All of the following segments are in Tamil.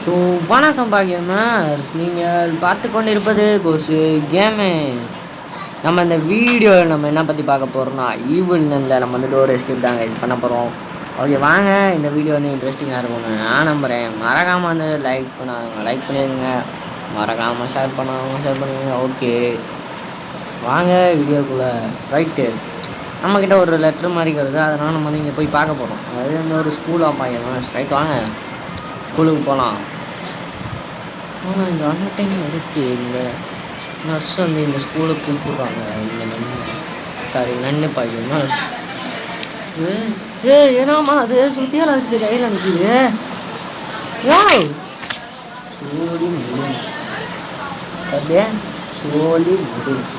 ஸோ வணக்கம் பாக்கியமர்ஸ், நீங்கள் பார்த்து கொண்டு இருப்பது கோசு கேமு. நம்ம இந்த வீடியோவில் நம்ம என்ன பற்றி பார்க்க போகிறோம்னா, ஈவில் நன்னில் நம்ம வந்து டோர் எஸ்கேப் தாங்க யூஸ் பண்ண போகிறோம். ஓகே வாங்க, இந்த வீடியோ வந்து இன்ட்ரெஸ்டிங்காக இருக்கும்னு நான் நம்புகிறேன். மறக்காமல் வந்து லைக் பண்ணிடுங்க, மறக்காமல் ஷேர் பண்ணுங்க. ஓகே வாங்க வீடியோக்குள்ளே. ரைட்டு, நம்மக்கிட்ட ஒரு லெட்ரு மாதிரி வருது, அதனால் நம்ம வந்து இங்கே போய் பார்க்க போகிறோம். அதாவது வந்து ஒரு ஸ்கூலாக பாக்கியமர்ஸ். ரைட் வாங்க ஸ்கூலுக்கு போகலாம். ஆனால் இந்த அன்ன டைம் இருக்குது. இந்த நர்ஸ் வந்து இந்த ஸ்கூலுக்கு கூப்பிட்றாங்க. இந்த நன்னு பாக்கியமா. ஏன்னாமா அது சுத்தியால் வச்சுட்டு கையில் அனுப்பிது. சோலி முடிஞ்ச் அப்படியே சோலி முடிஞ்ச்.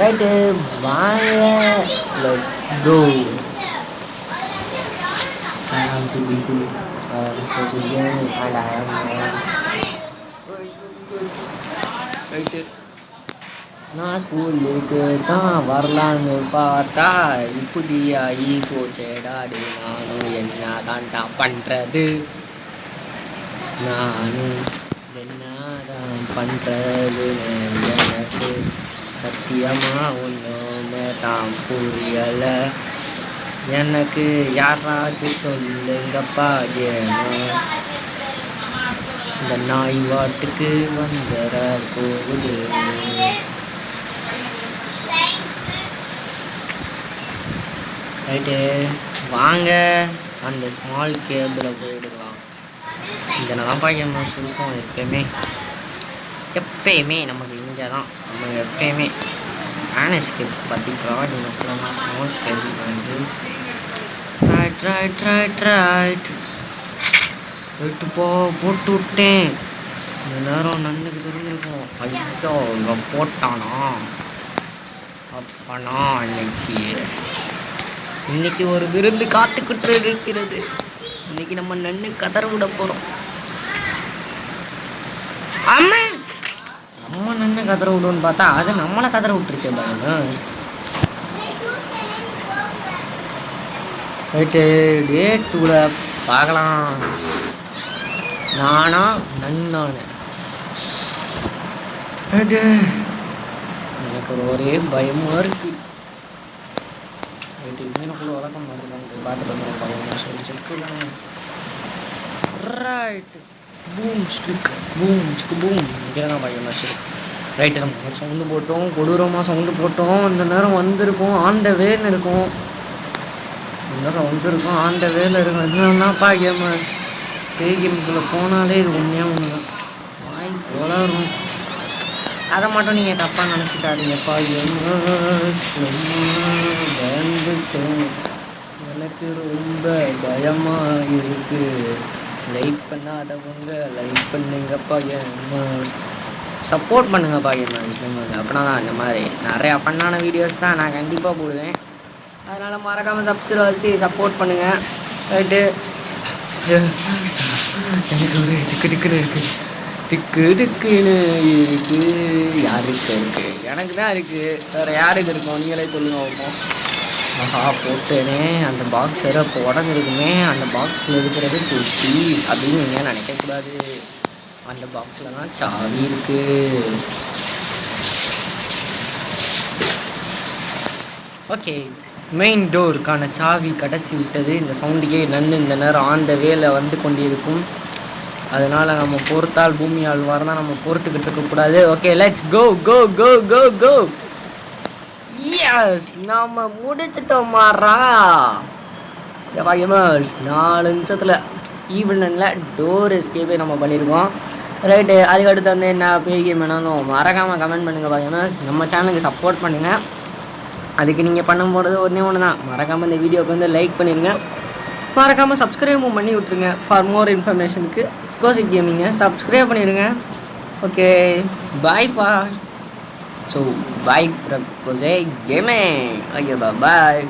ரைட்டு வாங்க, let's go. I have to be good. And I am right. நான் ஸ்கூலுக்கு தான் வரலான்னு பார்த்தா இப்படி ஆகி போச்சேடாடு. நானும் என்ன தான்டா பண்ணுறது, நானும் என்ன தான் பண்ணுறதுன்னு எனக்கு சத்தியமாக ஒன்றுமே தான் புரியலை. எனக்கு யாராச்சும் சொல்லுங்கப்பா, இந்த நாய் வாட்டுக்கு வந்துட போகுது. ரைட்டு வாங்க, அந்த ஸ்மால் கேபில் போயிடலாம். இங்கே நான் பாக்கியம்மா சொல்லிப்போம். எப்பயுமே நமக்கு இங்கே தான். நம்ம எப்பயுமே ஆனஸ்கேப் பற்றி ப்ராடிங் அப்புறமா ஸ்மால் கேபிள் வந்து ரைட் போட்டு விட்டேன். இந்த நேரம் நன்னுக்கு தெரிஞ்சிருக்கும். ஐயோ இங்கே போட்டானா அப்பனா. இன்னைக்கு ஒரு விருந்து காத்துக்கிட்டு இருக்கிறது. இன்னைக்கு நம்ம நன்னு கதற விட போகிறோம். ஆமா, நம்ம நன்னு கதற விடுவோன்னு பார்த்தா அது நம்மளை கதற விட்டுருச்சு பாருங்க. ரைட்டு, டே 2 பார்க்கலாம். நானா நன்னானே. எனக்கு ஒரே பயமாக இருக்குது. ரைட்டு, மீனுக்குள்ளே வழக்கம் மாதிரி பார்த்துட்டு வந்து பயமாக சொல்லி செக்குதான். ரைட்டு, பூம் ஸ்ட்ரிக் பூம் சிக்கு பூம். இங்கே தான் பயமாக சரி. ரைட்டு, நம்ம சவுண்டு போட்டோம், கொடூரமாக சவுண்டு போட்டோம். இந்த நேரம் வந்திருக்கும், ஆண்ட வேன்னு இருக்கும். இந்த நேரம் வந்திருக்கும், ஆண்ட வேலை இருக்கும். என்னன்னா பாக்கியம்மா, பேகியமுக்குள்ளே போனாலே இது உண்மையாக ஒன்று தான். வாய் கோளாறும். அதை மட்டும் நீங்கள் தப்பாக நினச்சிக்காதீங்க. பாக்கியம்மா வந்துட்டேன், எனக்கு ரொம்ப பயமாக இருக்குது. லைக் பண்ணாதவங்க லைக் பண்ணுங்க பாக்கியம்மா. சப்போர்ட் பண்ணுங்க பாக்கியம்மா. அப்படின்னா தான் இந்த மாதிரி நிறையா ஃபன்னான வீடியோஸ் தான் நான் கண்டிப்பாக போடுவேன். அதனால் மறக்காமல் சப்ஸ்கிரைப் வச்சு சப்போர்ட் பண்ணுங்கள். ரைட்டு, எனக்கு ஒரு திக்குன்னு இருக்குது. திக்குன்னு இருக்குது. யாருக்கு இருக்குது? எனக்கு தான் இருக்குது, வேறு யாருக்கு இருக்கும்? நீங்களே சொல்லுங்கள் வைப்போம். ஆஹா போட்டேனே, அந்த பாக்ஸ் வேறு இப்போ உடஞ்சிருக்குமே. அந்த பாக்ஸில் இருக்கிறது குட்டி அப்படின்னு நீங்கள் நினைக்கக்கூடாது. அந்த பாக்ஸில் தான் சாவி இருக்குது. ஓகே, மெயின் டோருக்கான சாவி கிடச்சி விட்டது. இந்த சவுண்டுக்கே நன்னு இந்த நேரம் ஆண்ட வேலை வந்து கொண்டிருக்கும். அதனால் நம்ம பொறுத்தால் பூமி ஆழ்வார் தான், நம்ம பொறுத்துக்கிட்டு இருக்கக்கூடாது. Okay, let's go go go go go. Yes, நாம் முடிச்சிட்டோம் மாறா. பாக்கியமர்ஸ் 4 நிமிஷத்தில் ஈவில் நன்னில் டோர் எஸ்கேப்பே நம்ம பண்ணியிருக்கோம். ரைட்டு, அதுக்கடுத்து வந்து என்ன பேகியம் வேணாலும் மறக்காமல் கமெண்ட் பண்ணுங்கள் பாக்கியமர்ஸ். நம்ம சேனலுக்கு சப்போர்ட் பண்ணுங்கள். அதுக்கு நீங்கள் பண்ண போகிறது ஒன்று தான், மறக்காமல் இந்த வீடியோவுக்கு வந்து லைக் பண்ணிடுங்க. மறக்காமல் சப்ஸ்கிரைபும் பண்ணி விட்ருங்க. ஃபார் மோர் இன்ஃபர்மேஷனுக்கு கோசி கேமிங்கை சப்ஸ்கிரைப் பண்ணிடுங்க. Okay, bye for. So bye from Cozy gaming. Okay bye.